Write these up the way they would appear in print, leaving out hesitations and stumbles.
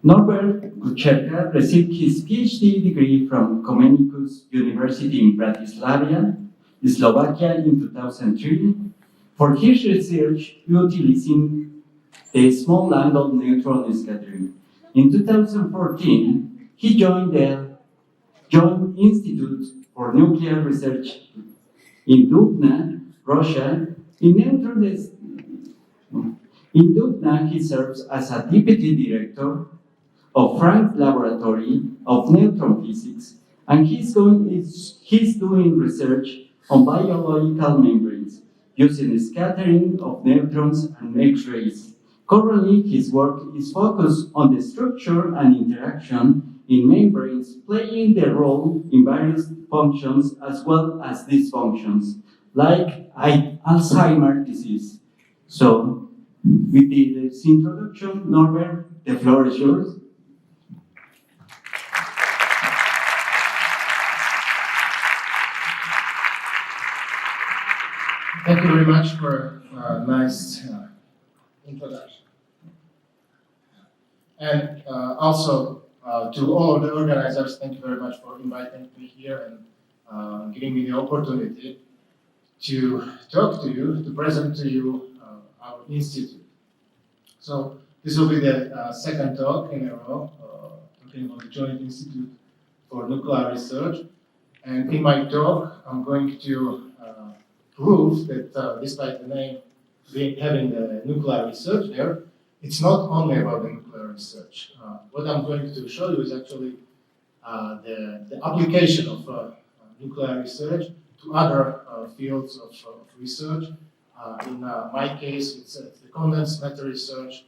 Norbert Kučerka received his PhD degree from Comenius University in Bratislava, Slovakia in 2003 for his research utilizing the small angle neutron scattering. In 2014, he joined the Joint Institute for Nuclear Research in Dubna, Russia. In Dubna, he serves as a deputy director of Frank's Laboratory of Neutron Physics, and he's doing research on biological membranes using scattering of neutrons and X-rays. Currently, his work is focused on the structure and interaction in membranes, playing their role in various functions as well as dysfunctions, like Alzheimer's disease. So, with this introduction, Norbert, the floor is yours. Thank you very much for a nice introduction. And also to all of the organizers, thank you very much for inviting me here and giving me the opportunity to talk to you, to present to you our institute. So this will be the second talk in a row, talking about the Joint Institute for Nuclear Research. And in my talk, I'm going to prove that despite the name having the nuclear research there, it's not only about the nuclear research. What I'm going to show you is actually the application of nuclear research to other fields of research. In my case, it's the condensed matter research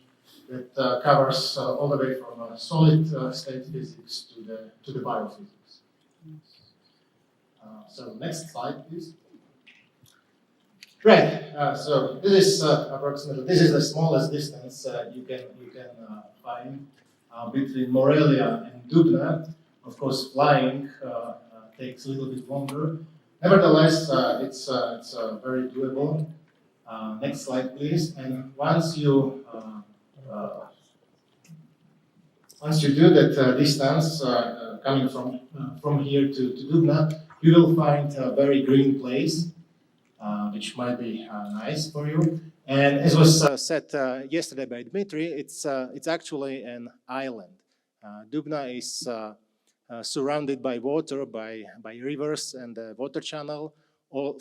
that covers all the way from solid state physics to the biophysics. So next slide, please. Right. So this is approximately the smallest distance you can find between Morelia and Dubna. Of course, flying takes a little bit longer. Nevertheless, it's very doable. Next slide, please. And once you do that distance coming from here to Dubna, you will find a very green place. Which might be nice for you. And as was said yesterday by Dmitry, it's actually an island. Dubna is surrounded by water, by rivers and the water channel,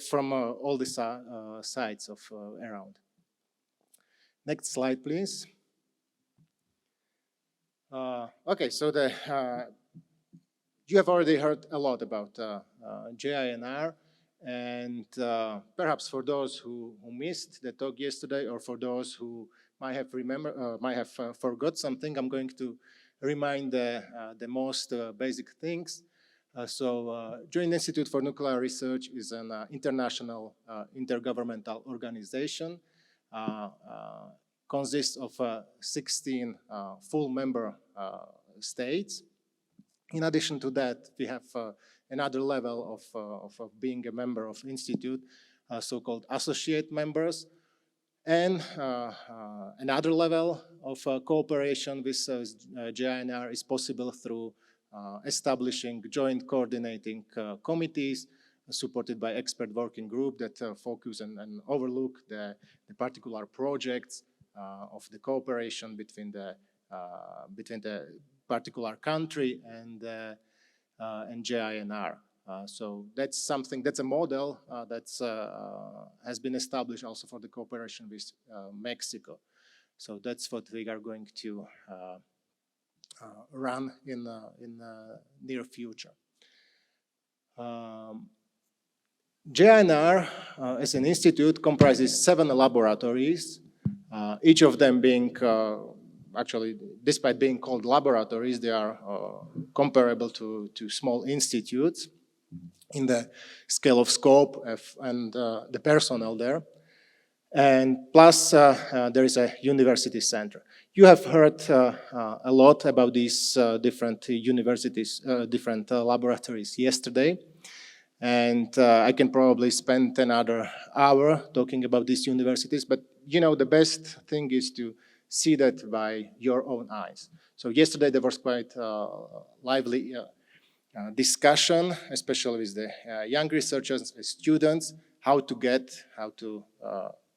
from all the sides of around. Next slide, please. Okay, so you have already heard a lot about JINR. And perhaps for those who missed the talk yesterday, or for those who might have forgot something, I'm going to remind the most basic things. Joint Institute for Nuclear Research is an international intergovernmental organization. Consists of 16 full member states. In addition to that, we have another level of being a member of institute, so-called associate members, and another level of cooperation with JINR is possible through establishing joint coordinating committees supported by expert working group that focus and overlook the particular projects of the cooperation between the particular country and JINR. So that's a model that has been established also for the cooperation with Mexico. So that's what we are going to run in the near future. JINR as an institute comprises 7 laboratories, each of them being actually, despite being called laboratories, they are comparable to small institutes in the scale of scope and the personnel there. And plus, there is a university center. You have heard a lot about these different universities, different laboratories yesterday. And I can probably spend another hour talking about these universities. But, you know, the best thing is to see that by your own eyes. So yesterday there was quite lively discussion, especially with the young researchers, students, how to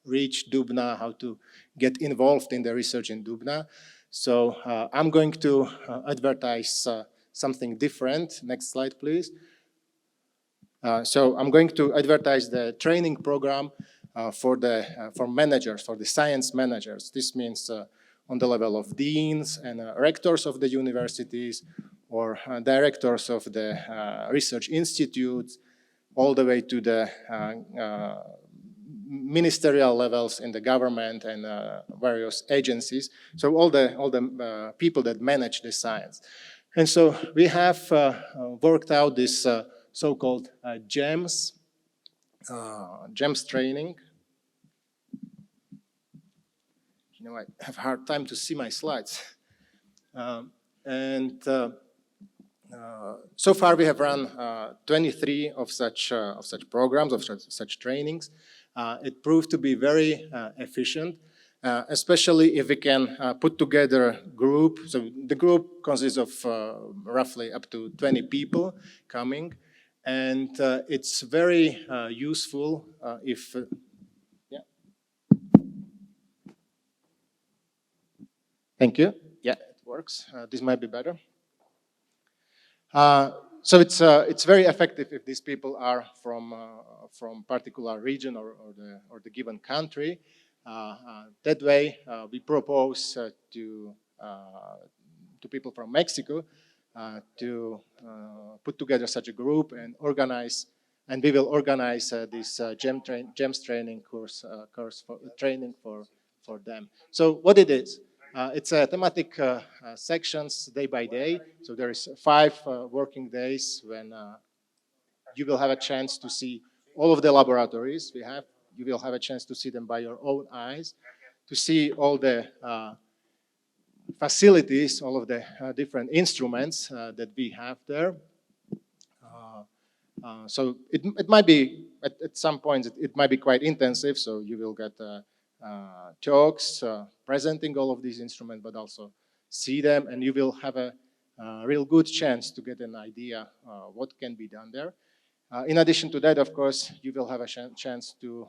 reach Dubna, how to get involved in the research in Dubna. So I'm going to advertise something different. Next slide, please. So I'm going to advertise the training program for managers, for the science managers. This means on the level of deans and rectors of the universities, or directors of the research institutes, all the way to the ministerial levels in the government and various agencies. So all the people that manage the science. And so we have worked out this so-called GEMS training. You know, I have a hard time to see my slides. So far we have run 23 of such programs, of such trainings. It proved to be very efficient, especially if we can put together a group. So the group consists of roughly up to 20 people coming, and it's very useful if... yeah. Thank you. Yeah, it works. This might be better. So it's very effective if these people are from particular region or the given country. That way, we propose to people from Mexico to put together such a group and organize, and we will organize this GEMS training course training for them. So what it is? It's thematic sections day by day. So there is 5 working days when you will have a chance to see all of the laboratories we have. You will have a chance to see them by your own eyes, to see all the facilities, all of the different instruments that we have there. So it might be, at some points, it might be quite intensive, so you will get talks presenting all of these instruments, but also see them, and you will have a real good chance to get an idea what can be done there. In addition to that, of course, you will have a chance to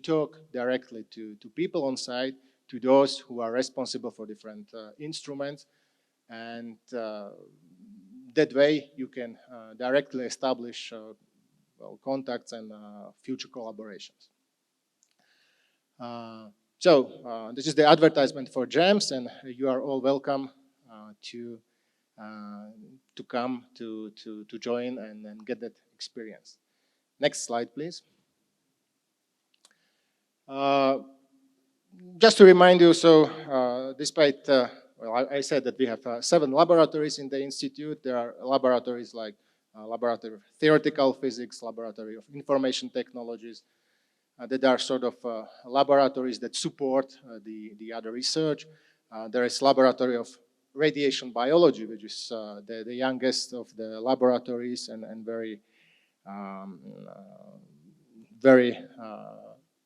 talk directly to people on site, to those who are responsible for different instruments, and that way you can directly establish contacts and future collaborations. So this is the advertisement for GEMS, and you are all welcome to come to join and get that experience. Next slide, please. Just to remind you, so despite, well, I said that we have 7 laboratories in the institute. There are laboratories like Laboratory of Theoretical Physics, Laboratory of Information Technologies, that are sort of laboratories that support the other research. There is Laboratory of Radiation Biology, which is the youngest of the laboratories and very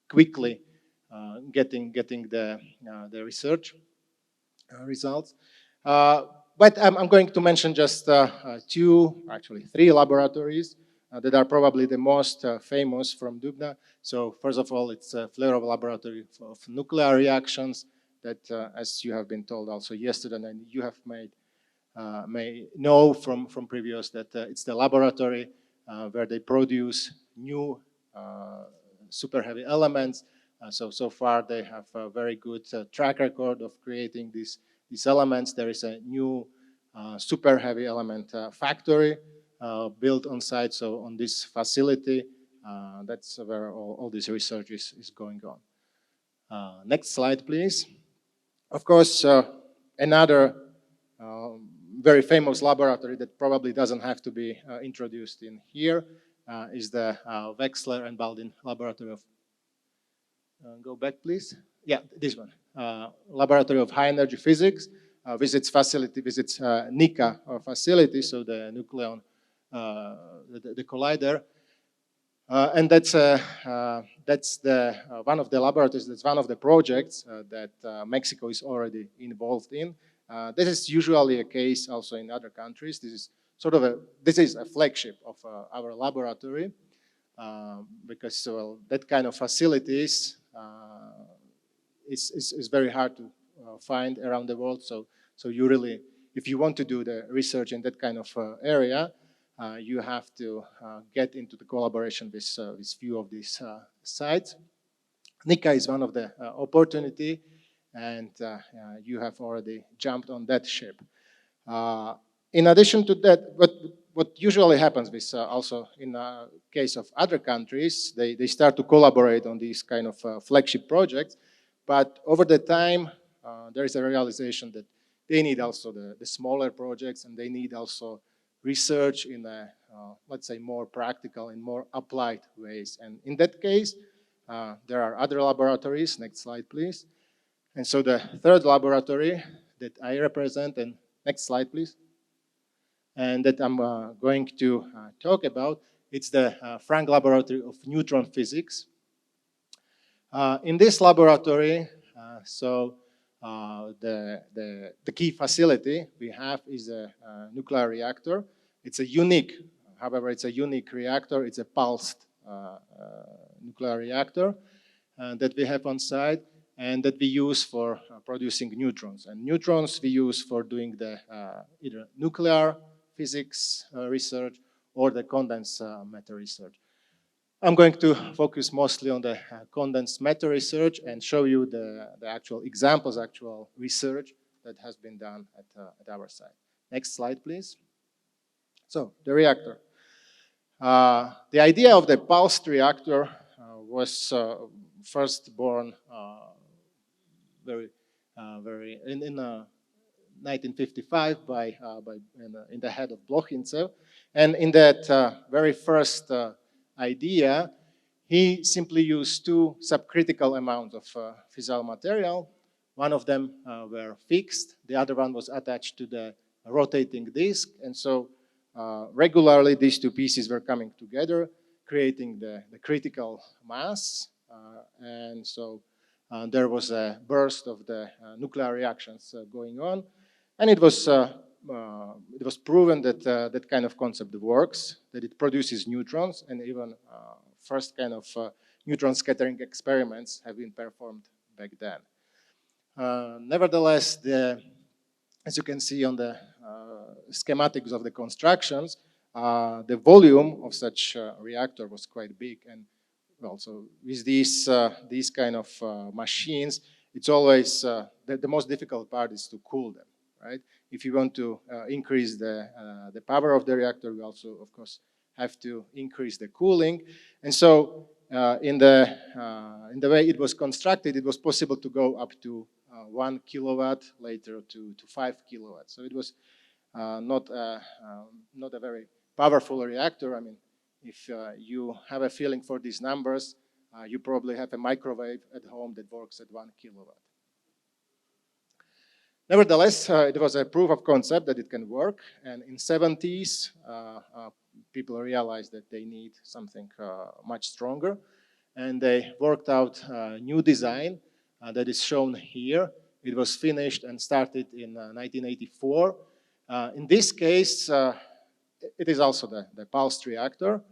quickly getting the research results. But I'm going to mention just 2, actually 3 laboratories that are probably the most famous from Dubna. So first of all, it's Flerov Laboratory of Nuclear Reactions that, as you have been told also yesterday, and you have may know from previous, that it's the laboratory where they produce new super heavy elements. So far they have a very good track record of creating these elements. There is a new super heavy element factory built on site, so on this facility, that's where all this research is going on. Next slide, please. Of course, another very famous laboratory that probably doesn't have to be introduced in here is the Wechsler and Baldin Laboratory of, go back please. Yeah, this one. Laboratory of High Energy Physics visits NICA facility, so the nucleon, the collider. And that's one of the laboratories, that's one of the projects that Mexico is already involved in. This is usually a case also in other countries. This is sort of this is a flagship of our laboratory because that kind of facilities is very hard to find around the world. So you really, if you want to do the research in that kind of area, you have to get into the collaboration with few of these sites. NICA is one of the opportunity, and you have already jumped on that ship. In addition to that, what usually happens with also in case of other countries, they start to collaborate on these kind of flagship projects, but over the time, there is a realization that they need also the smaller projects, and they need also research in a, let's say, more practical and more applied ways. And in that case, there are other laboratories. Next slide, please. And so the third laboratory that I represent, and next slide, please, and that I'm going to talk about, it's the Frank Laboratory of Neutron Physics. In this laboratory, the key facility we have is a nuclear reactor. It's a unique, however, it's a unique reactor. It's a pulsed nuclear reactor that we have on site and that we use for producing neutrons. And neutrons we use for doing the either nuclear physics research or the condensed matter research. I'm going to focus mostly on the condensed matter research and show you the actual examples, actual research that has been done at our site. Next slide, please. So, the reactor. The idea of the pulsed reactor was first born in 1955 in the head of Blochintsev, and in that very first idea, he simply used two subcritical amounts of fissile material. One of them were fixed, the other one was attached to the rotating disk, and so regularly these two pieces were coming together, creating the critical mass, and so there was a burst of the nuclear reactions going on, and it was proven that that kind of concept works, that it produces neutrons, and even first kind of neutron scattering experiments have been performed back then. Nevertheless, as you can see on the schematics of the constructions, the volume of such reactor was quite big, and also with these kind of machines, it's always the most difficult part is to cool them, right? If you want to increase the power of the reactor, you also, of course, have to increase the cooling. And so, in the way it was constructed, it was possible to go up to 1 kilowatt, later to 5 kilowatts. So it was not a very powerful reactor. I mean, if you have a feeling for these numbers, you probably have a microwave at home that works at 1 kilowatt. Nevertheless, it was a proof of concept that it can work, and in 70s, people realized that they need something much stronger, and they worked out a new design that is shown here. It was finished and started in 1984. In this case, it is also the pulsed reactor,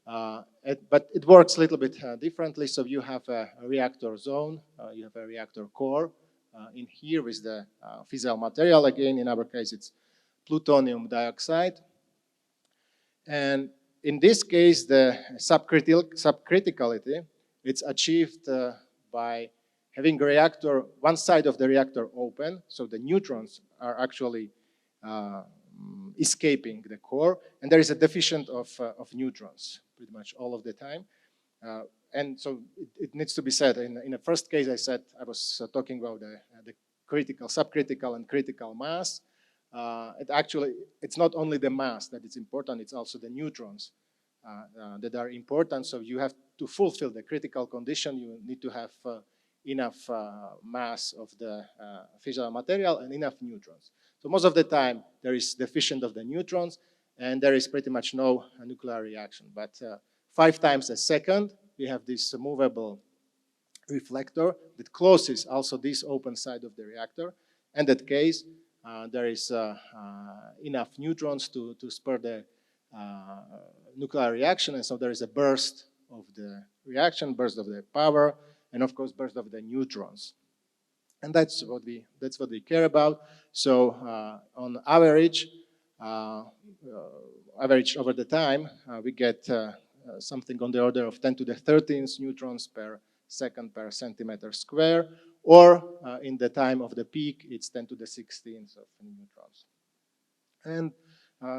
but it works a little bit differently. So you have a reactor zone, you have a reactor core. In here is the fissile material. Again, in our case, it's plutonium dioxide. And in this case, the subcriticality, it's achieved by having a reactor, one side of the reactor open, so the neutrons are actually escaping the core, and there is a deficit of neutrons pretty much all of the time. And so it needs to be said, in the first case I said, I was talking about the critical, subcritical and critical mass. It's not only the mass that is important, it's also the neutrons that are important. So you have to fulfill the critical condition, you need to have enough mass of the fissile material and enough neutrons. So most of the time there is deficient of the neutrons and there is pretty much no nuclear reaction. But 5 times a second, we have this movable reflector that closes also this open side of the reactor. In that case, there is enough neutrons to spur the nuclear reaction, and so there is a burst of the reaction, burst of the power, and of course burst of the neutrons. And that's what we care about. So on average, average over the time, we get something on the order of 10 to the 13th neutrons per second per centimeter square, or in the time of the peak, it's 10 to the 16th of neutrons. And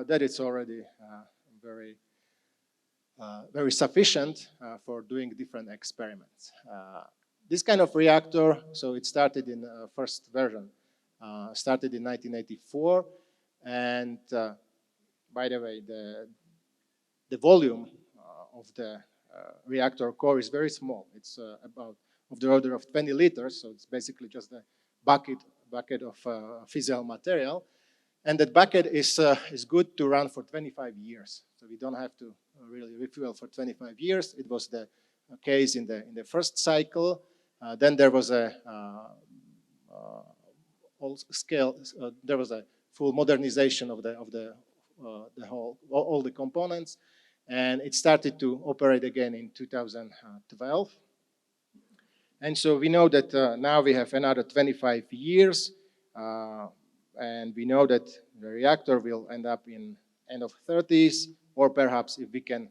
that is already very sufficient for doing different experiments. This kind of reactor, so it started in first version, started in 1984, and by the way, the volume of the reactor core is very small. It's about of the order of 20 liters, so it's basically just a bucket of fissile material. And that bucket is good to run for 25 years. So we don't have to really refuel for 25 years. It was the case in the first cycle. Then there was a there was a full modernization of all the components, and it started to operate again in 2012. And so we know that now we have another 25 years, and we know that the reactor will end up in end of 30s, or perhaps if we can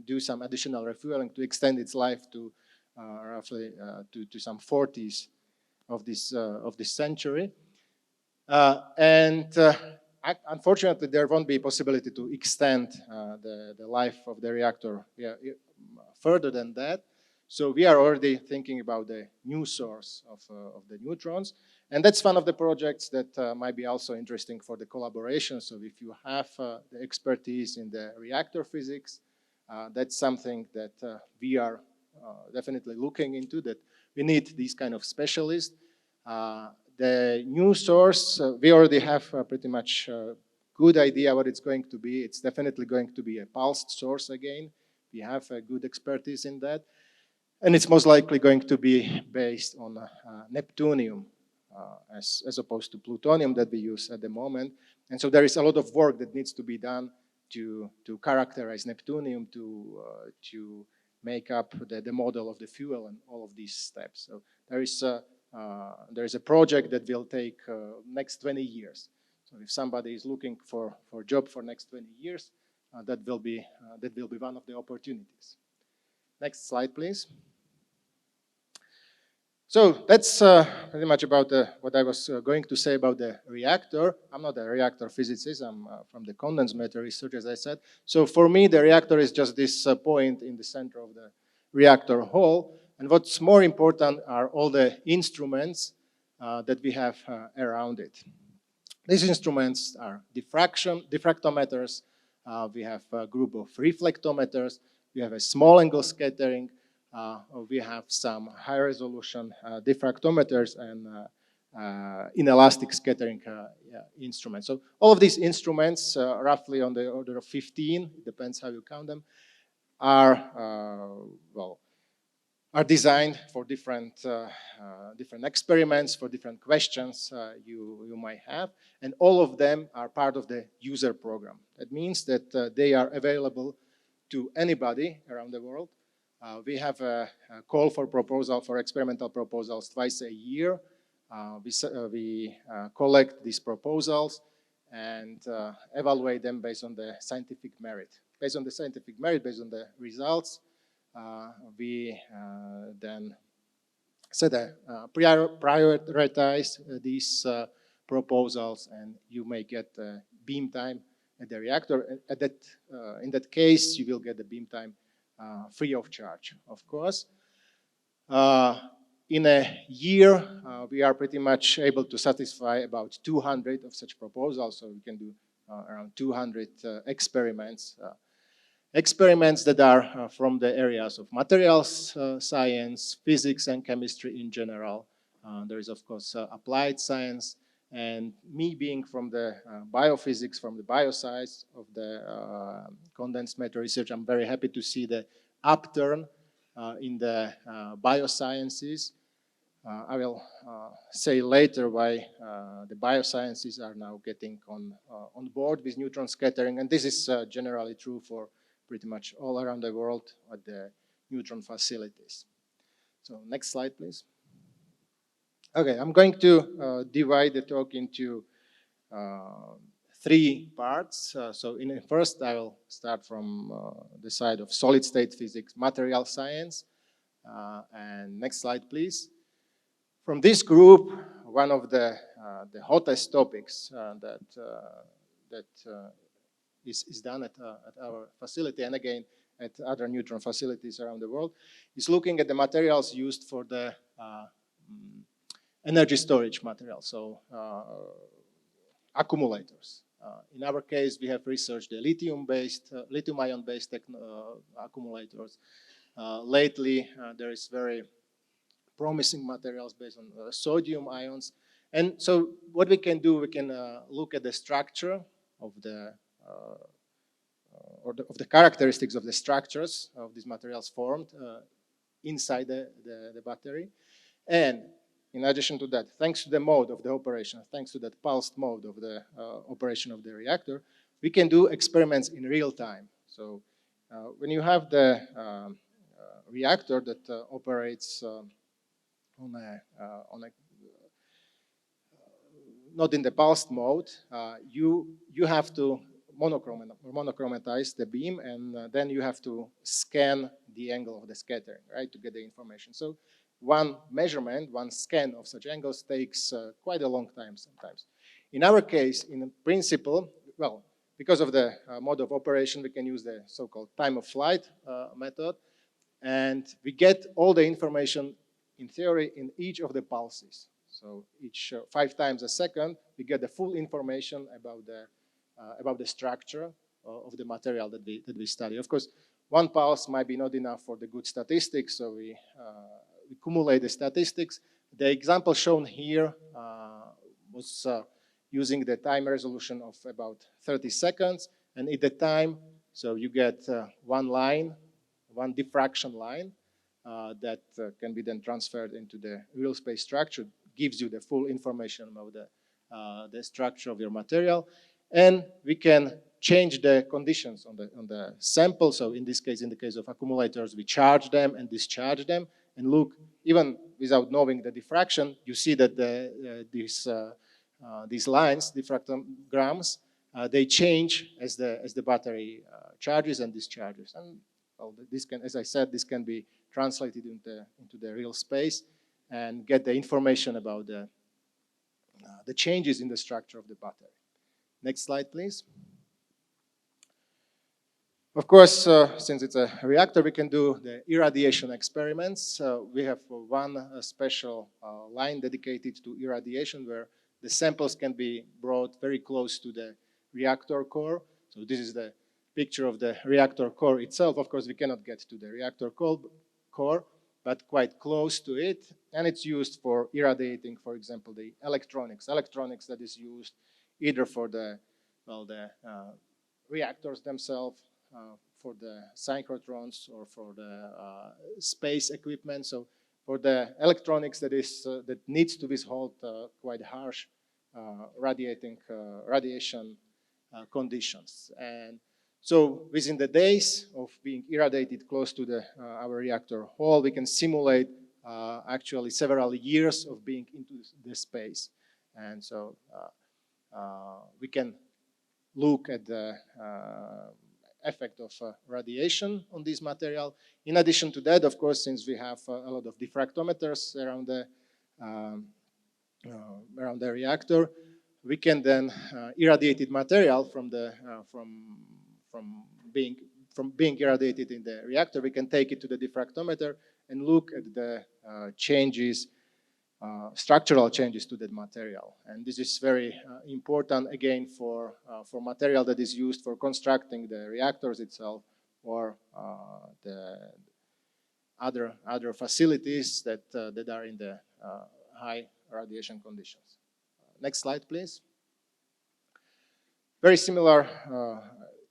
do some additional refueling to extend its life to roughly to some 40s of this century. Unfortunately, there won't be a possibility to extend the life of the reactor further than that. So we are already thinking about the new source of the neutrons. And that's one of the projects that might be also interesting for the collaboration. So if you have the expertise in the reactor physics, that's something that we are definitely looking into, that we need these kind of specialists. The new source, we already have a pretty much good idea what it's going to be. It's definitely going to be a pulsed source again. We have a good expertise in that. And it's most likely going to be based on neptunium as opposed to plutonium that we use at the moment. And so there is a lot of work that needs to be done to characterize neptunium, to make up the model of the fuel and all of these steps. So there is a project that will take next 20 years. So if somebody is looking for a job for next 20 years, that will be one of the opportunities. Next slide, please. So that's pretty much about what I was going to say about the reactor. I'm not a reactor physicist. I'm from the condensed matter research, as I said. So for me, the reactor is just this point in the center of the reactor hall. And what's more important are all the instruments that we have around it. These instruments are diffractometers. We have a group of reflectometers. We have a small angle scattering. We have some high resolution diffractometers and inelastic scattering instruments. So all of these instruments, roughly on the order of 15, it depends how you count them, are designed for different experiments, for different questions you might have, and all of them are part of the user program. That means that they are available to anybody around the world. We have a call for proposal for experimental proposals twice a year. We collect these proposals and evaluate them based on the scientific merit. Based on the scientific merit, based on the results, we then prioritize these proposals, and you may get beam time at the reactor. In that case, you will get the beam time free of charge, of course. In a year, we are pretty much able to satisfy about 200 of such proposals, so we can do around 200 experiments. Experiments that are from the areas of materials science, physics and chemistry in general. There is, of course, applied science, And me being from the biophysics, from the bioscience of the condensed matter research, I'm very happy to see the upturn in the biosciences. I will say later why the biosciences are now getting on board with neutron scattering, and this is generally true for pretty much all around the world at the neutron facilities. So next slide, please. Okay, I'm going to divide the talk into 3 parts. So first I will start from the side of solid state physics, material science. And next slide, please. From this group, one of the hottest topics that is done at our facility, and again at other neutron facilities around the world, is looking at the materials used for the energy storage materials, so accumulators. In our case, we have researched the lithium-ion-based accumulators. Lately, there is very promising materials based on sodium ions. And so what we can do, we can look at the structure of the characteristics of the structures of these materials formed inside the battery. And in addition to that, thanks to the mode of the operation, thanks to that pulsed mode of the operation of the reactor, we can do experiments in real time. So when you have the reactor that operates not in the pulsed mode, you have to monochromatize the beam, and then you have to scan the angle of the scattering, right, to get the information. So one measurement, one scan of such angles takes quite a long time sometimes. In our case, in principle, well, because of the mode of operation, we can use the so-called time of flight method, and we get all the information in theory in each of the pulses. So each 5 times a second, we get the full information about the structure of the material that we study. Of course, one pulse might be not enough for the good statistics, so we accumulate the statistics. The example shown here was using the time resolution of about 30 seconds, and at the time, so you get one line, one diffraction line that can be then transferred into the real space structure, gives you the full information about the structure of your material. And we can change the conditions on the sample. So in this case, in the case of accumulators, we charge them and discharge them. And look, even without knowing the diffraction, you see that these lines, diffractograms, they change as the battery charges and discharges. And well, this can, as I said, this can be translated into the real space and get the information about the changes in the structure of the battery. Next slide, please. Of course, since it's a reactor, we can do the irradiation experiments. We have one special line dedicated to irradiation where the samples can be brought very close to the reactor core. So this is the picture of the reactor core itself. Of course, we cannot get to the reactor core, but quite close to it. And it's used for irradiating, for example, the electronics that is used either for the reactors themselves, for the synchrotrons, or for the space equipment. So for the electronics that needs to withhold quite harsh radiation conditions. And so within the days of being irradiated close to our reactor hall, we can simulate actually several years of being into the space. And so we can look at the effect of radiation on this material. In addition to that, of course, since we have a lot of diffractometers around the reactor, we can then irradiated material from being irradiated in the reactor, we can take it to the diffractometer and look at the changes, structural changes to that material. And this is very important, again, for material that is used for constructing the reactors itself, or the other facilities that are in the high radiation conditions. Next slide, please. Very similar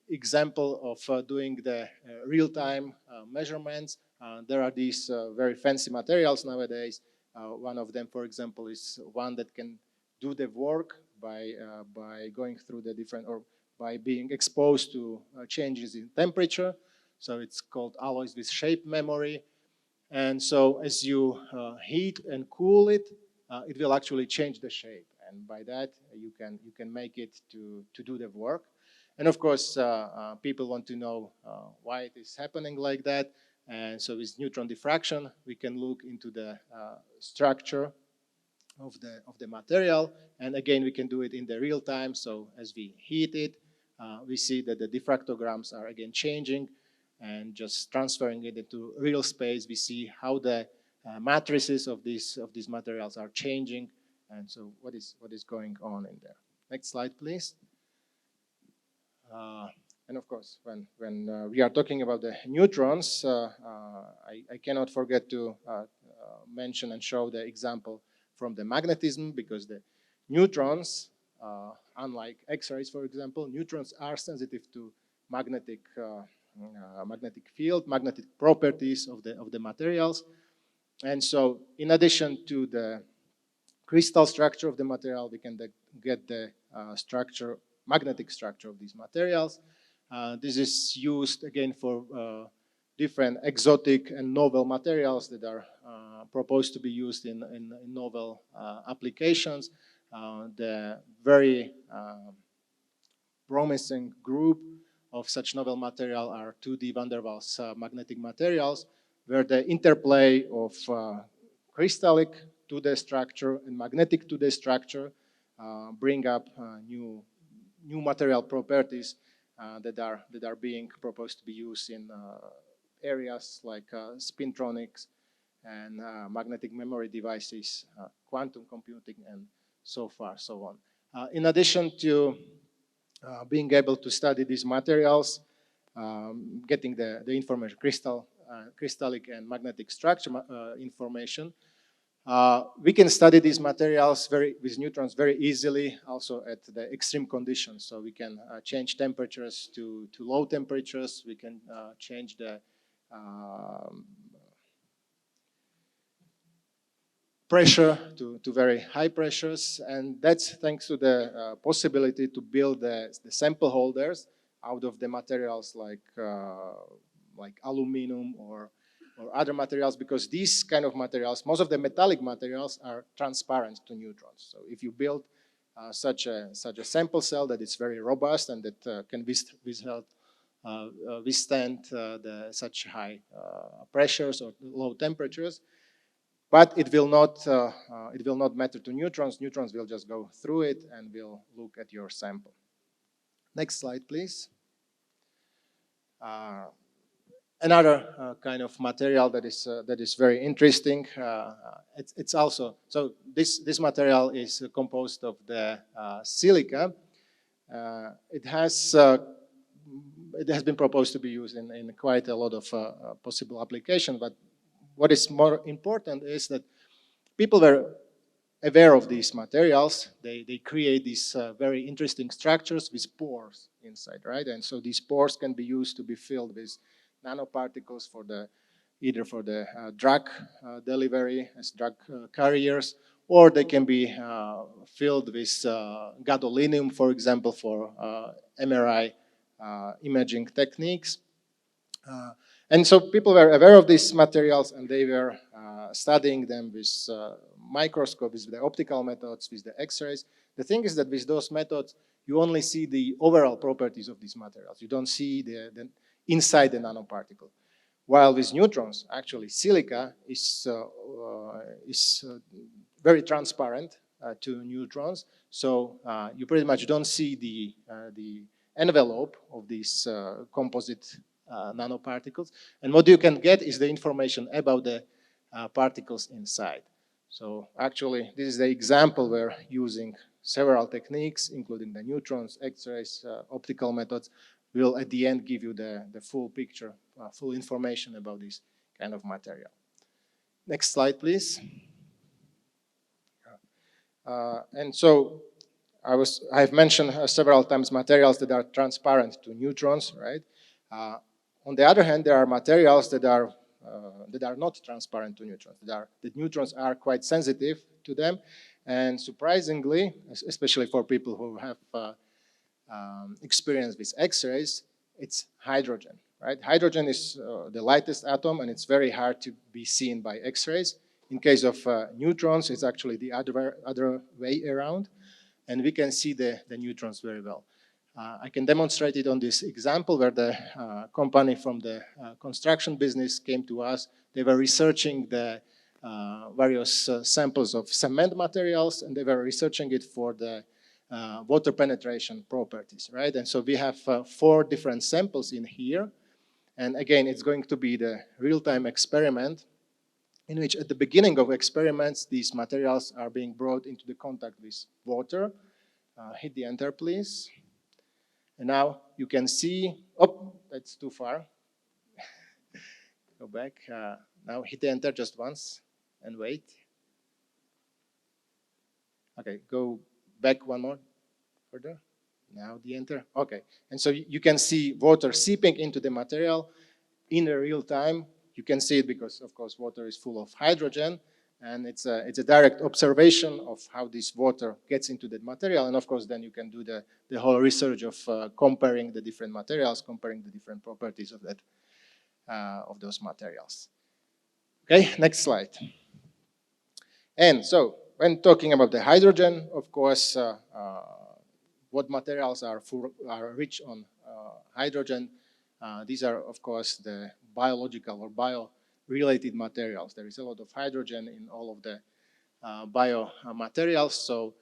example of doing the real-time measurements. There are these very fancy materials nowadays. One of them, for example, is one that can do the work by going through the different, or by being exposed to changes in temperature. So it's called alloys with shape memory. And so as you heat and cool it, it will actually change the shape. And by that, you can make it to do the work. And of course, people want to know why it is happening like that. And so with neutron diffraction, we can look into the structure of the material. And again, we can do it in the real time. So as we heat it, we see that the diffractograms are again changing, and just transferring it into real space, we see how the matrices of these materials are changing. And so what is going on in there. Next slide, please. And of course, when we are talking about the neutrons, I cannot forget to mention and show the example from the magnetism, because the neutrons, unlike X-rays, for example, neutrons are sensitive to magnetic field, magnetic properties of the materials. And so in addition to the crystal structure of the material, we can get the magnetic structure of these materials. This is used again for different exotic and novel materials that are proposed to be used in novel applications. The very promising group of such novel material are 2D van der Waals magnetic materials, where the interplay of crystallic 2D structure and magnetic 2D structure bring up new material properties that are being proposed to be used in areas like spintronics and magnetic memory devices, quantum computing, and so on. In addition to being able to study these materials, getting the information, crystallic and magnetic structure information, we can study these materials with neutrons very easily, also at the extreme conditions. So we can change temperatures to low temperatures. We can change the pressure to very high pressures, and that's thanks to the possibility to build the sample holders out of the materials like aluminum or other materials, because these kind of materials, most of the metallic materials, are transparent to neutrons. So if you build such a sample cell that is very robust and that can withstand such high pressures or low temperatures, but it will not matter to neutrons. Neutrons will just go through it and will look at your sample. Next slide, please. Another kind of material that is very interesting. It's also, so this material is composed of the silica. It has been proposed to be used in quite a lot of possible applications, but what is more important is that people were aware of these materials. They create these very interesting structures with pores inside, right? And so these pores can be used to be filled with nanoparticles either for the drug delivery as drug carriers, or they can be filled with gadolinium, for example, for MRI imaging techniques. And so people were aware of these materials, and they were studying them with microscopes, with the optical methods, with the X-rays. The thing is that with those methods, you only see the overall properties of these materials. You don't see the inside the nanoparticle. While with neutrons, actually, silica is very transparent to neutrons. So you pretty much don't see the envelope of these composite nanoparticles. And what you can get is the information about the particles inside. So actually, this is the example where using several techniques, including the neutrons, X-rays, optical methods, will at the end give you the full picture, full information about this kind of material. Next slide, please. And so I've mentioned several times materials that are transparent to neutrons, right? On the other hand, there are materials that are not transparent to neutrons. The neutrons are quite sensitive to them, and surprisingly, especially for people who have experience with X-rays, it's hydrogen, right? Hydrogen is the lightest atom, and it's very hard to be seen by X-rays. In case of neutrons, it's actually the other way around, and we can see the neutrons very well. I can demonstrate it on this example where the company from the construction business came to us. They were researching the various samples of cement materials, and they were researching it for the water penetration properties, right? And so we have 4 different samples in here. And again, it's going to be the real-time experiment in which at the beginning of experiments, these materials are being brought into the contact with water. Hit the enter, please. And now you can see, oh, that's too far. Go back. Now hit the enter just once and wait. Okay, go back one more further. Now the enter. Okay, and so you can see water seeping into the material in real time. You can see it because, of course, water is full of hydrogen, and it's a direct observation of how this water gets into the material. And of course, then you can do the whole research of comparing the different materials, comparing the different properties of that of those materials. Okay, next slide. And so, when talking about the hydrogen, of course, what materials are rich on hydrogen? These are, of course, the biological or bio-related materials. There is a lot of hydrogen in all of the biomaterials, so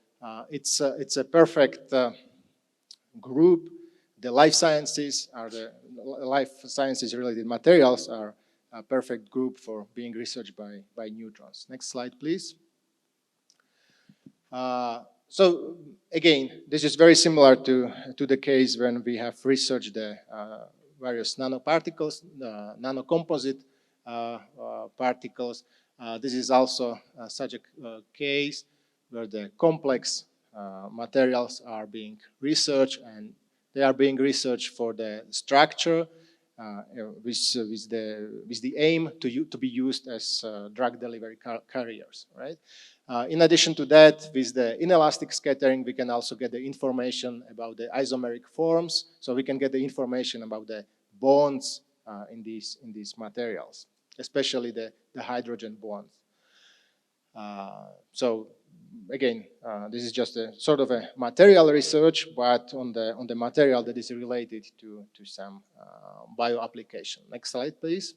it's a perfect group. The life sciences related materials are a perfect group for being researched by neutrons. Next slide, please. So again, this is very similar to the case when we have researched the various nanoparticles, nanocomposite particles. This is also such a case where the complex materials are being researched, and they are being researched for the structure with the aim to be used as drug delivery carriers, right? In addition to that, with the inelastic scattering, we can also get the information about the isomeric forms, so we can get the information about the bonds in these materials, especially the hydrogen bonds. So again, this is just a sort of a material research, but on the material that is related to some bio application. Next slide, please.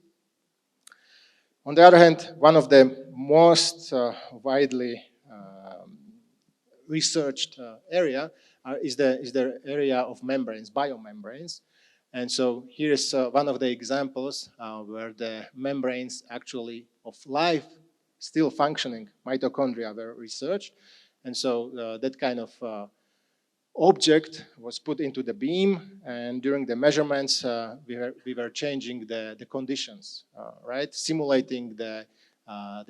On the other hand, one of the most widely researched area is the area of membranes, biomembranes. And so here's one of the examples where the membranes actually of life, still functioning mitochondria were researched. And so that kind of object was put into the beam, and during the measurements, we were changing the conditions, right? Simulating the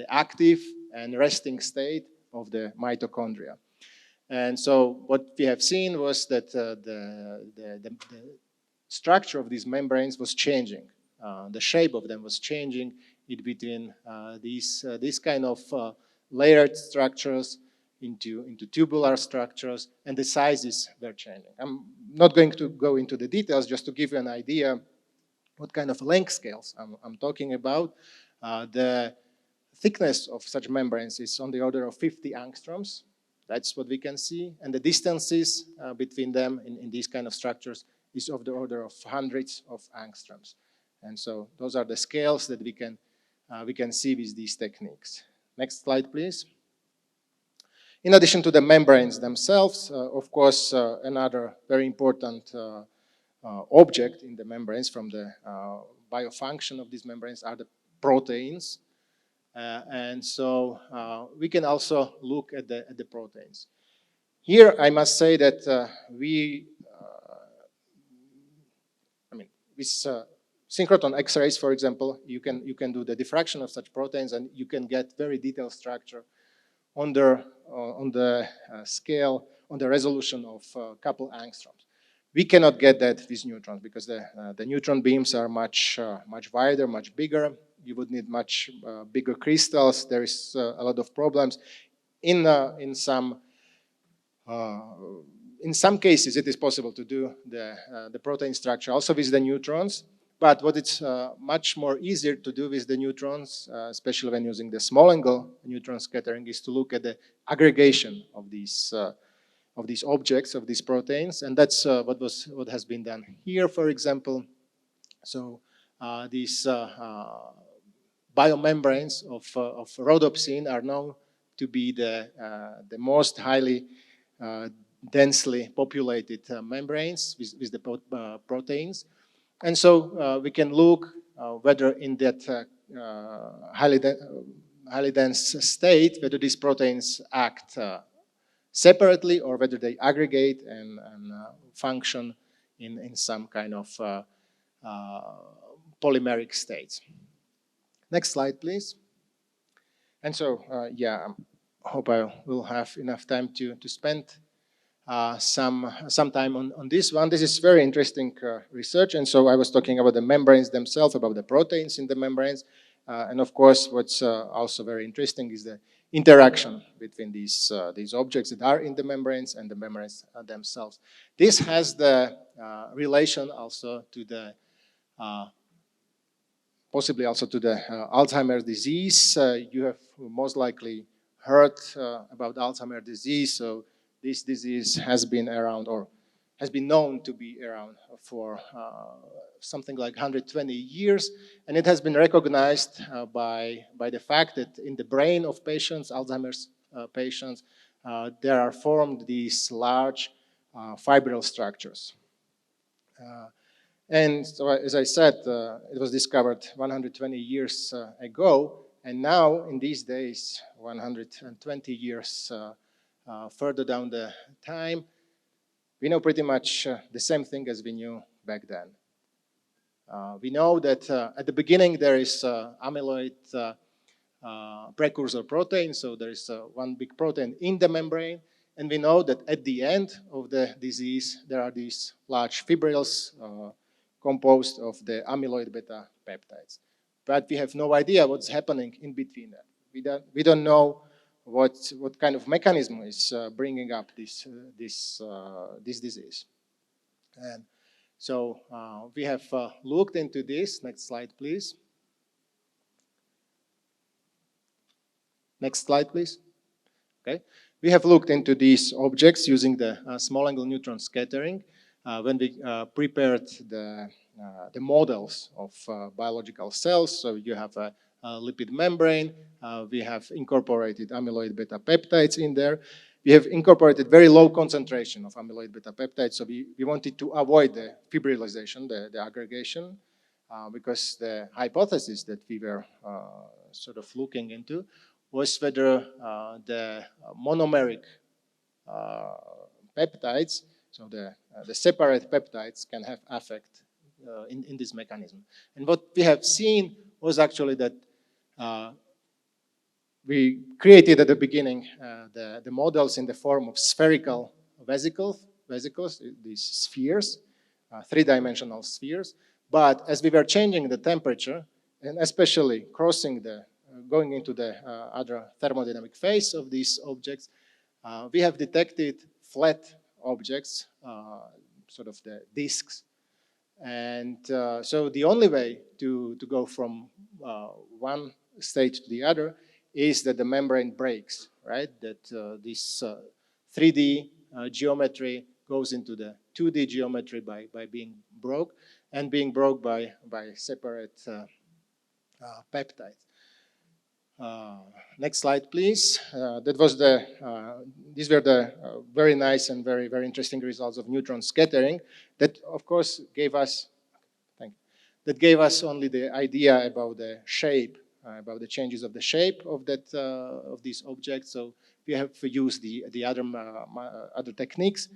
active and resting state of the mitochondria. And so what we have seen was that the structure of these membranes was changing. The shape of them was changing in between these kind of layered structures into tubular structures, and the sizes were changing. I'm not going to go into the details, just to give you an idea what kind of length scales I'm talking about. The thickness of such membranes is on the order of 50 angstroms. That's what we can see. And the distances between them in these kind of structures is of the order of hundreds of angstroms. And so those are the scales that we can see with these techniques. Next slide, please. In addition to the membranes themselves, of course, another very important object in the membranes from the biofunction of these membranes are the proteins. And so we can also look at the proteins. Here, I must say that with synchrotron X-rays, for example, you can do the diffraction of such proteins, and you can get very detailed structure on the scale, on the resolution of a couple angstroms. We cannot get that with neutrons because the neutron beams are much wider, much bigger. You would need much bigger crystals. There is a lot of problems. In some cases, it is possible to do the protein structure also with the neutrons. But what it's much more easier to do with the neutrons, especially when using the small angle neutron scattering, is to look at the aggregation of these objects, of these proteins, and that's what has been done here, for example. So these biomembranes of rhodopsin are known to be the most highly densely populated membranes with the proteins. And so we can look whether in that highly dense state, whether these proteins act separately or whether they aggregate and function in some kind of polymeric states. Next slide, please. And so, yeah, I hope I will have enough time to spend some time on this one. This is very interesting research, and so I was talking about the membranes themselves, about the proteins in the membranes, and of course, what's also very interesting is the interaction between these objects that are in the membranes and the membranes themselves. This has the relation also to the possibly also to the Alzheimer's disease. You have most likely heard about Alzheimer's disease, so this disease has been around or has been known to be around for something like 120 years, and it has been recognized by the fact that in the brain of patients, Alzheimer's patients, there are formed these large fibril structures. And so, as I said, it was discovered 120 years ago, and now, in these days, 120 years further down the time, we know pretty much the same thing as we knew back then. We know that at the beginning there is amyloid precursor protein, so there is one big protein in the membrane, and we know that at the end of the disease there are these large fibrils composed of the amyloid beta peptides. But we have no idea what's happening in between that. We don't know what kind of mechanism is bringing up this disease. And so we have looked into this. Next slide, please. Next slide, please. Okay. We have looked into these objects using the small angle neutron scattering when we prepared the models of biological cells. So you have a lipid membrane. We have incorporated amyloid beta peptides in there. We have incorporated very low concentration of amyloid beta peptides. So we wanted to avoid the fibrillization, the aggregation, because the hypothesis that we were sort of looking into was whether the monomeric peptides, so the separate peptides, can have effect in this mechanism. And what we have seen was actually that we created at the beginning the models in the form of spherical vesicles, these spheres, three-dimensional spheres. But as we were changing the temperature, and especially going into the other thermodynamic phase of these objects, we have detected flat objects, sort of the disks. And so the only way to go from one state to the other is that the membrane breaks, right? That this 3D geometry goes into the 2D geometry by being broke, and being broke by separate peptides. Next slide, please. These were the very nice and very, very interesting results of neutron scattering that, of course, gave us only the idea about the shape, about the changes of the shape of these objects. So we have used the other techniques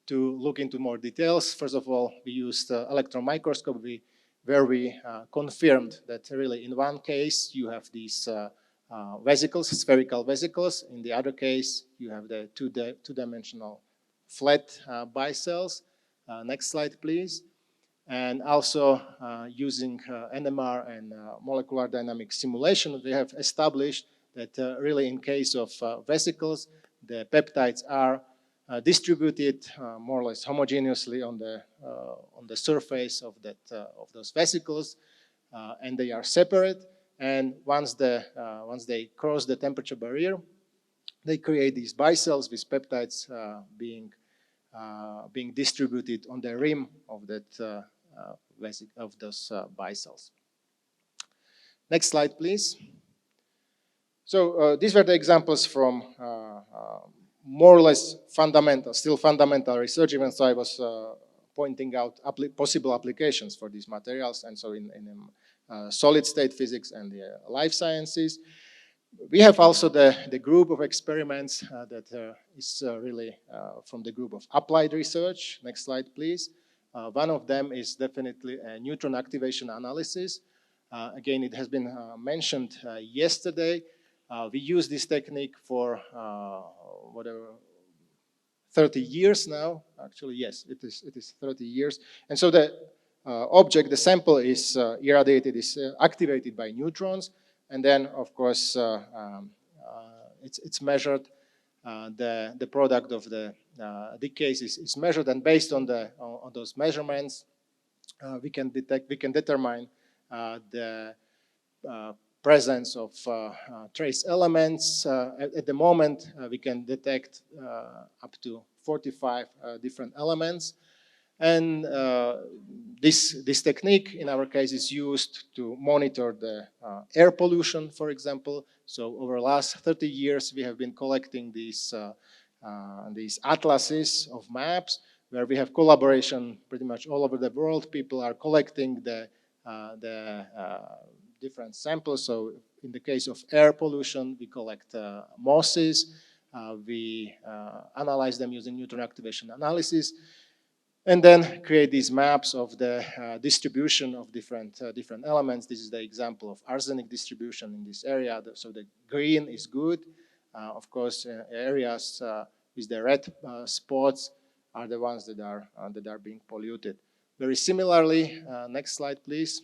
to look into more details. First of all, we used electron microscopy, where we confirmed that really in one case you have these vesicles, spherical vesicles. In the other case, you have the two-dimensional flat bicelles. Next slide, please. And also using NMR and molecular dynamic simulation, we have established that really in case of vesicles, the peptides are distributed more or less homogeneously on the surface of those vesicles, and they are separate. And once they cross the temperature barrier, they create these bicelles with peptides being distributed on the rim of those bicelles. Next slide, please. So these were the examples from more or less still fundamental research, even so I was pointing out possible applications for these materials, and so in solid state physics and the life sciences. We have also the group of experiments that is really from the group of applied research. Next slide, please. One of them is definitely a neutron activation analysis. Again, it has been mentioned yesterday. We use this technique for 30 years now. Actually, yes, it is 30 years. And so the object, the sample is irradiated, is activated by neutrons. And then, of course, it's measured. The product of the decays is measured, and based on those measurements, we can determine the presence of trace elements. At the moment, we can detect up to 45 different elements. And this technique, in our case, is used to monitor the air pollution, for example. So over the last 30 years, we have been collecting these atlases of maps, where we have collaboration pretty much all over the world. People are collecting the different samples. So in the case of air pollution, we collect mosses. We analyze them using neutron activation analysis, and then create these maps of the distribution of different elements. This is the example of arsenic distribution in this area. So the green is good. Of course, areas with the red spots are the ones that are being polluted. Very similarly, next slide, please.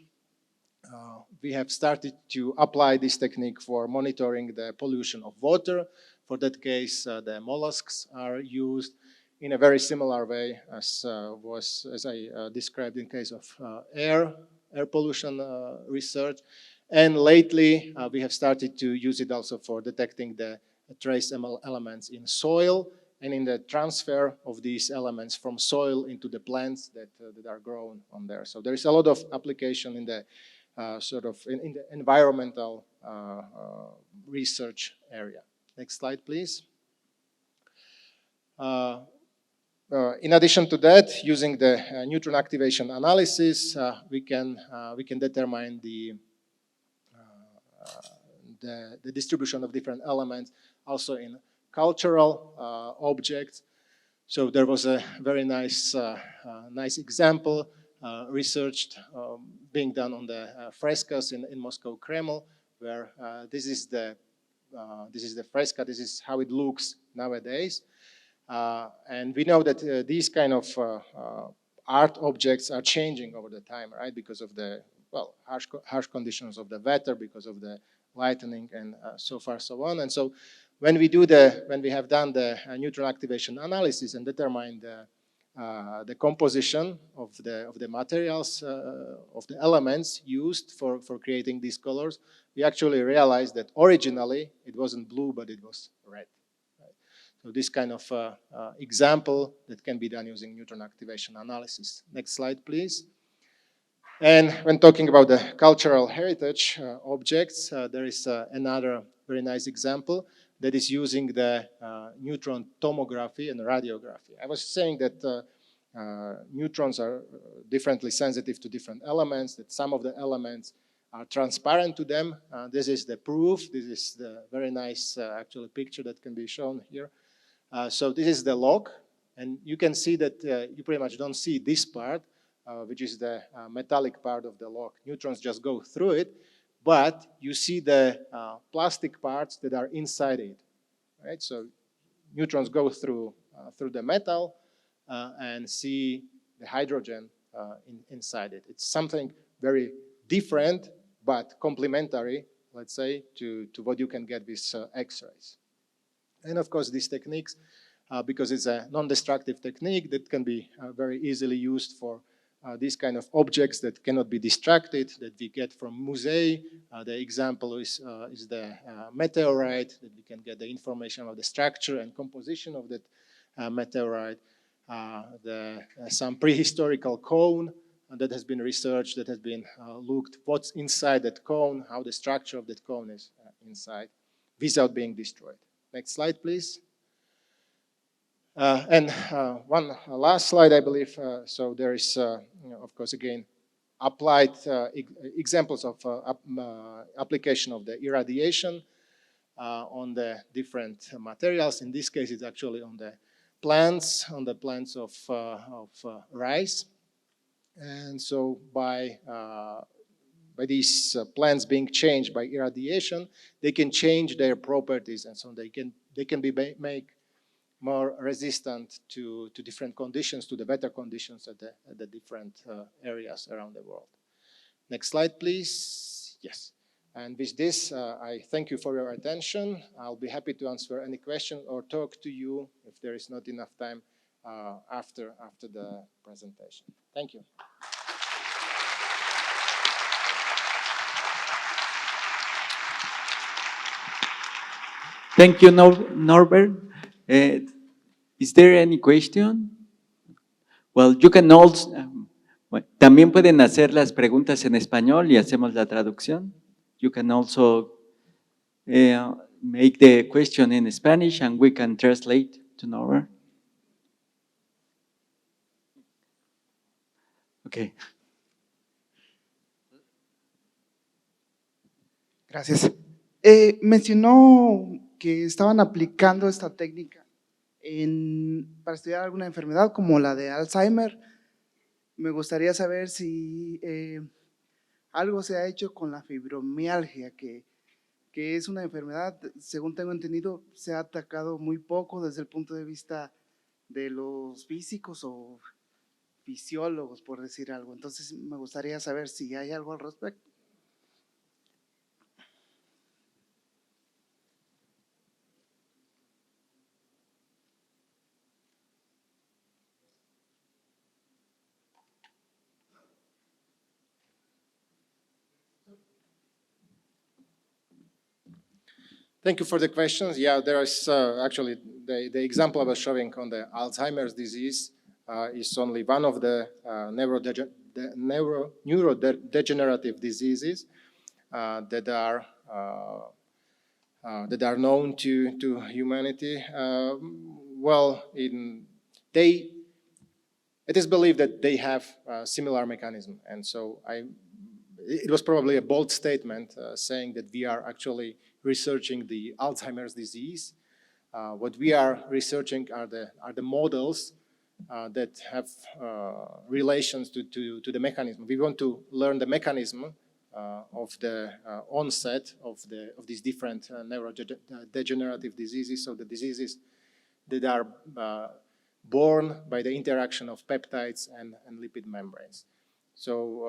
We have started to apply this technique for monitoring the pollution of water. For that case, the mollusks are used in a very similar way as I described in case of air pollution research. And lately, we have started to use it also for detecting the trace elements in soil and in the transfer of these elements from soil into the plants that are grown on there. So there is a lot of application in the in the environmental research area. Next slide, please. In addition to that, using the neutron activation analysis, we can determine the distribution of different elements also in cultural objects. So there was a very nice example researched being done on the frescoes in Moscow Kremlin, where this is the fresco. This is how it looks nowadays. And we know that these kind of art objects are changing over the time, right? Because of the harsh conditions of the weather, because of the lightning, and so on. And so when we have done the neutron activation analysis and determined the composition of the materials of the elements used for creating these colors, we actually realized that originally it wasn't blue, but it was red. So this kind of example that can be done using neutron activation analysis. Next slide, please. And when talking about the cultural heritage objects, there is another very nice example that is using the neutron tomography and radiography. I was saying that neutrons are differently sensitive to different elements, that some of the elements are transparent to them. This is the proof. This is the very nice actual picture that can be shown here. So this is the log, and you can see that you pretty much don't see this part, which is the metallic part of the log. Neutrons just go through it, but you see the plastic parts that are inside it, right? So neutrons go through the metal and see the hydrogen inside it. It's something very different but complementary, let's say, to what you can get with X-rays. And of course, these techniques, because it's a non-destructive technique that can be very easily used for these kind of objects that cannot be distracted, that we get from musei. The example is the meteorite, that we can get the information about the structure and composition of that meteorite. Some prehistorical cone that has been researched, that has been looked what's inside that cone, how the structure of that cone is inside, without being destroyed. Next slide, please. And one last slide, I believe. So there is, of course, again, applied examples of application of the irradiation on the different materials. In this case, it's actually on the plants of rice. And so by these plants being changed by irradiation, they can change their properties, and so they can be made more resistant to different conditions, to the weather conditions at the different areas around the world. Next slide, please. Yes. And with this, I thank you for your attention. I'll be happy to answer any question or talk to you if there is not enough time after the presentation. Thank you. Thank you, Norbert. Is there any question? Well, you can also, también pueden hacer las preguntas en español y hacemos la traducción. You can also make the question in Spanish and we can translate to Norbert. Okay. Gracias. Mencionó que estaban aplicando esta técnica para estudiar alguna enfermedad como la de Alzheimer. Me gustaría saber si algo se ha hecho con la fibromialgia, que es una enfermedad, según tengo entendido, se ha atacado muy poco desde el punto de vista de los físicos o fisiólogos, por decir algo. Entonces, me gustaría saber si hay algo al respecto. Thank you for the questions. Yeah, there is actually the example I was showing on the Alzheimer's disease is only one of the neurodegenerative diseases that are known to humanity. Well, it is believed that they have a similar mechanism, and so it was probably a bold statement saying that we are actually researching the Alzheimer's disease. What we are researching are the models that have relations to the mechanism. We want to learn the mechanism of the onset of these different neurodegenerative diseases, so the diseases that are born by the interaction of peptides and lipid membranes. So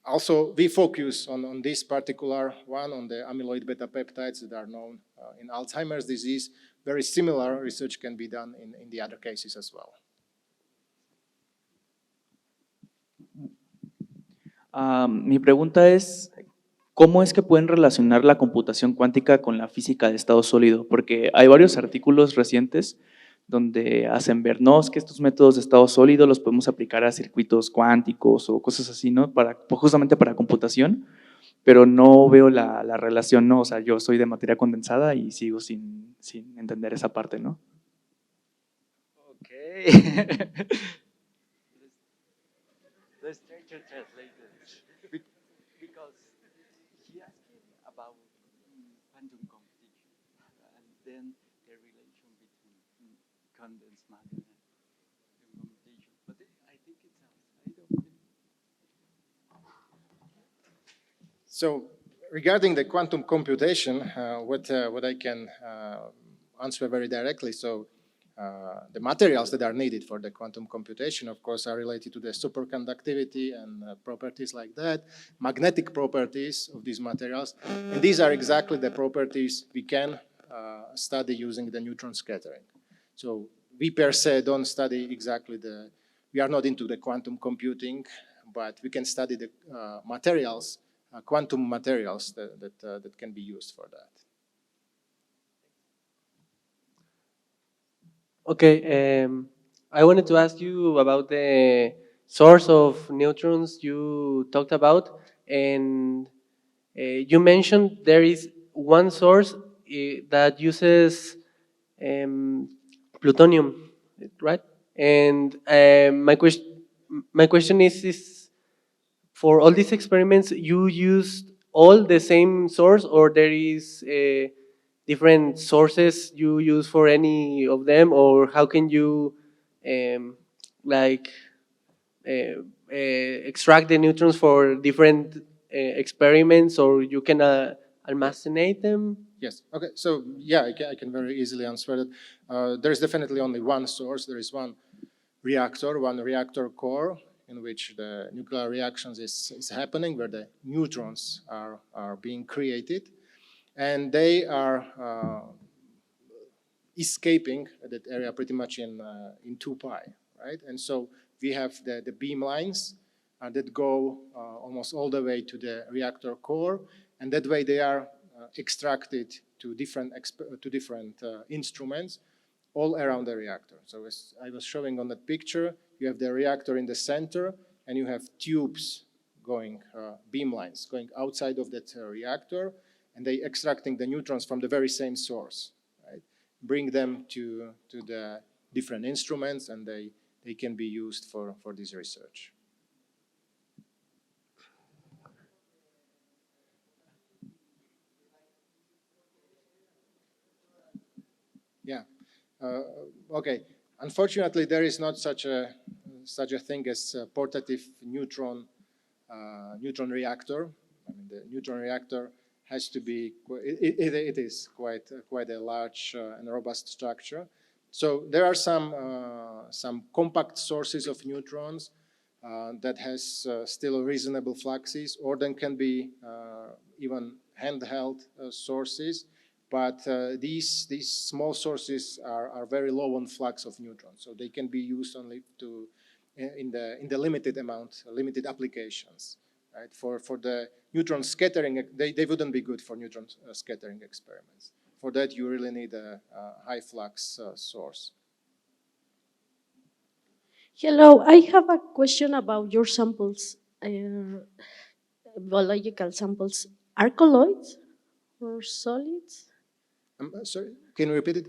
also, we focus on this particular one, on the amyloid beta peptides that are known in Alzheimer's disease. Very similar research can be done in the other cases as well. Mi pregunta es, ¿cómo es que pueden relacionar la computación cuántica con la física de estado sólido? Porque hay varios artículos recientes donde hacen ver, no, es que estos métodos de estado sólido los podemos aplicar a circuitos cuánticos o cosas así, ¿no? Justamente para computación, pero no veo la relación, ¿no? O sea, yo soy de materia condensada y sigo sin entender esa parte, ¿no? Okay. Let's try to translate this. Because he asked about quantum computation and then the relation between condensed matter and computation. But I think it's outside of it. So regarding the quantum computation, what I can answer very directly, so the materials that are needed for the quantum computation, of course, are related to the superconductivity and properties like that, magnetic properties of these materials, and these are exactly the properties we can study using the neutron scattering. So we per se don't study exactly we are not into the quantum computing, but we can study the materials, quantum materials that can be used for that. Okay, I wanted to ask you about the source of neutrons you talked about, and you mentioned there is one source that uses plutonium, right? And my question is for all these experiments, you used all the same source, or there is different sources you use for any of them, or how can you um, like extract the neutrons for different experiments, or you can almacenate them? Yes. Okay. So yeah, I can very easily answer that. There is definitely only one source. There is one reactor core in which the nuclear reactions is happening, where the neutrons are being created, and they are escaping that area pretty much in 2 pi, right? And so we have the beam lines that go almost all the way to the reactor core, and that way they are extracted to different instruments all around the reactor. So as I was showing on that picture, you have the reactor in the center, and you have tubes going, beam lines going outside of that reactor, and they extracting the neutrons from the very same source, right? Bring them to the different instruments, and they can be used for this research. Yeah. Okay. Unfortunately, there is not such a thing as a portative neutron reactor. I mean, the neutron reactor has to be. It is quite a large and robust structure. So there are some compact sources of neutrons that has still reasonable fluxes, or then can be even handheld sources. But these small sources are very low on flux of neutrons, so they can be used only in the limited applications, right? For the neutron scattering, they wouldn't be good for neutron scattering experiments. For that, you really need a high flux source. Hello, I have a question about your samples, biological samples. Are colloids or solids? Sorry, can you repeat it?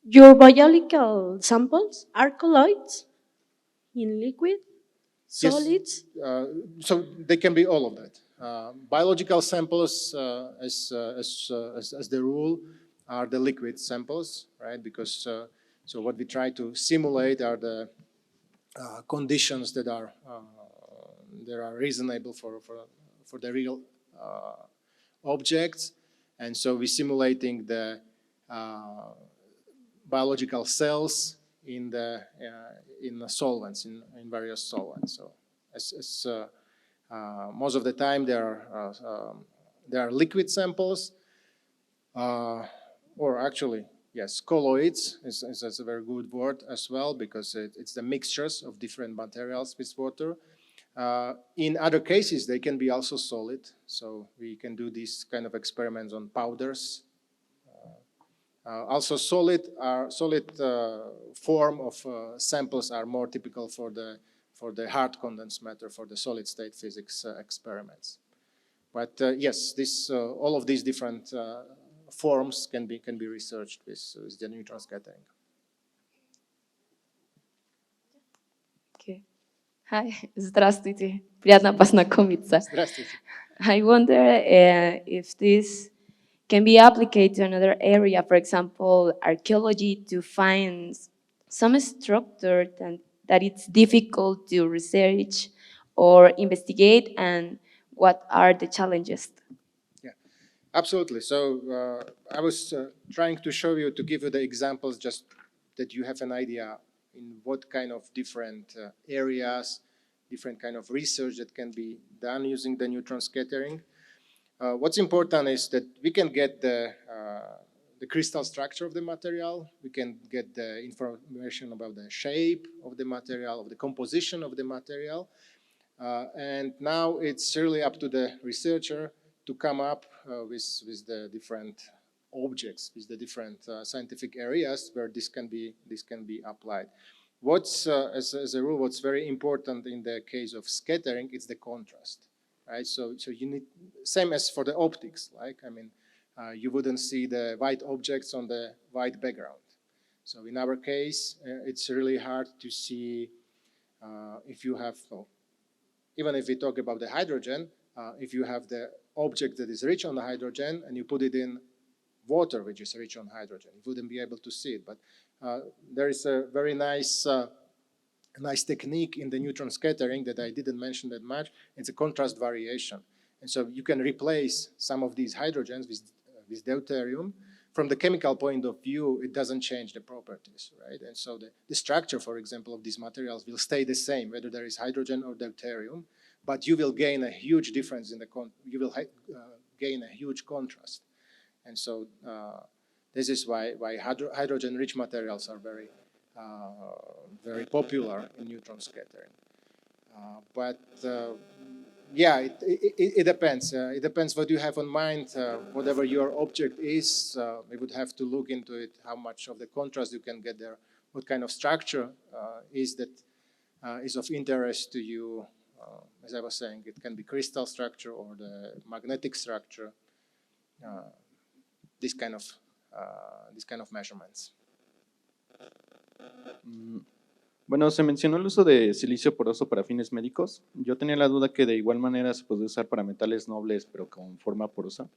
Your biological samples are colloids in liquid, solids? Yes, so they can be all of that. Biological samples, as the rule, are the liquid samples, right? Because so what we try to simulate are the conditions that are reasonable for the real objects, and so we're simulating the biological cells in the solvents, in various solvents. So as most of the time there are liquid samples, or actually, yes, colloids is a very good word as well, because it's the mixtures of different materials with water. In other cases, they can be also solid, so we can do these kind of experiments on powders. Also, solid form of samples are more typical for the hard condensed matter, for the solid state physics experiments. But yes, all of these different forms can be researched with the neutron scattering. Okay. Hi, здравствуйте. Приятно познакомиться. Здравствуйте. I wonder if this can be applied to another area, for example, archaeology, to find some structure that it's difficult to research or investigate, and what are the challenges? Absolutely. So I was trying to show you, to give you the examples, just that you have an idea in what kind of different areas, different kind of research that can be done using the neutron scattering. What's important is that we can get the crystal structure of the material, we can get the information about the shape of the material, of the composition of the material, and now it's really up to the researcher to come up with the different objects, with the different scientific areas where this can be applied. What's as a rule, what's very important in the case of scattering, it's the contrast, right? So you need, same as for the optics, like you wouldn't see the white objects on the white background. So in our case, it's really hard to see if you have, even if we talk about the hydrogen, if you have the object that is rich on the hydrogen and you put it in water which is rich on hydrogen, you wouldn't be able to see it. But there is a very nice technique in the neutron scattering that I didn't mention that much. It's a contrast variation. And so you can replace some of these hydrogens with deuterium. From the chemical point of view, it doesn't change the properties, right? And so the structure, for example, of these materials will stay the same, whether there is hydrogen or deuterium, but you will gain a huge difference in you will gain a huge contrast. And so this is why hydrogen-rich materials are very popular in neutron scattering. Yeah, it depends. It depends what you have in mind. Whatever your object is, we would have to look into it, how much of the contrast you can get there, what kind of structure is of interest to you. As I was saying, it can be crystal structure or the magnetic structure. This kind of measurements. Bueno, se mencionó el uso de silicio poroso para fines médicos. Yo tenía la duda que de igual manera se puede usar para metales nobles, pero con forma porosa.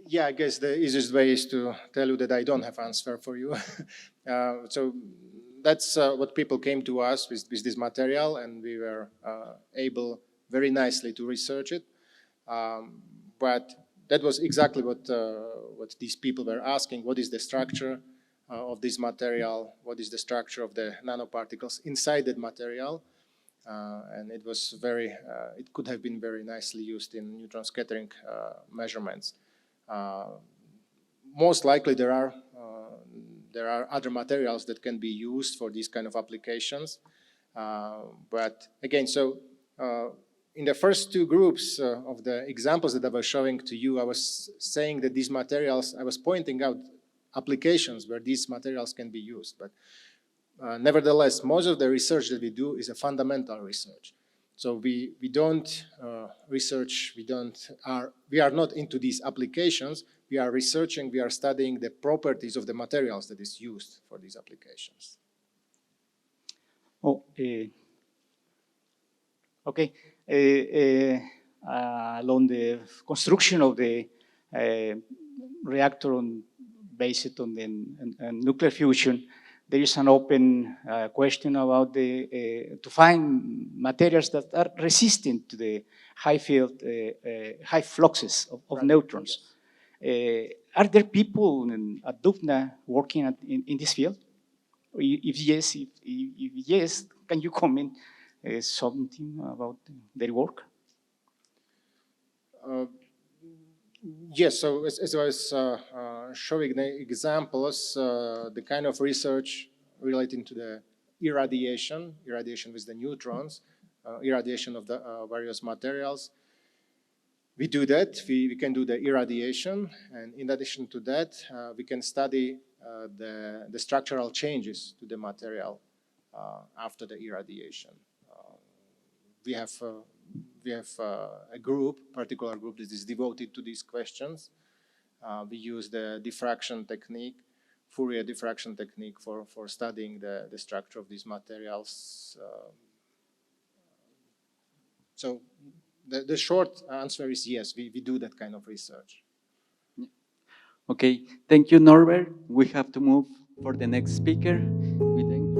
Yeah, I guess the easiest way is to tell you that I don't have answer for you. So that's what people came to us with this material, and we were able very nicely to research it. But that was exactly what these people were asking. What is the structure of this material? What is the structure of the nanoparticles inside that material? And it was it could have been very nicely used in neutron scattering measurements. Most likely there are other materials that can be used for these kind of applications. But again, so in the first two groups of the examples that I was showing to you, I was saying that these materials, I was pointing out applications where these materials can be used. But nevertheless, most of the research that we do is a fundamental research. So we don't research, we are not into these applications. We are researching, we are studying the properties of the materials that is used for these applications. Okay. Along the construction of the reactor based on the nuclear fusion, there is an open question about to find materials that are resistant to the high field, high fluxes of neutrons. Are there people at Dubna working in this field? If yes, can you comment something about their work? Yes, so as I was showing the examples, the kind of research relating to the irradiation with the neutrons, irradiation of the various materials, we do that. We can do the irradiation, and in addition to that, we can study the structural changes to the material after the irradiation. We have a particular group that is devoted to these questions. We use the diffraction technique Fourier diffraction technique for studying the structure of these materials. So the short answer is yes, we do that kind of research. Okay, thank you, Norbert. We have to move for the next speaker. We thank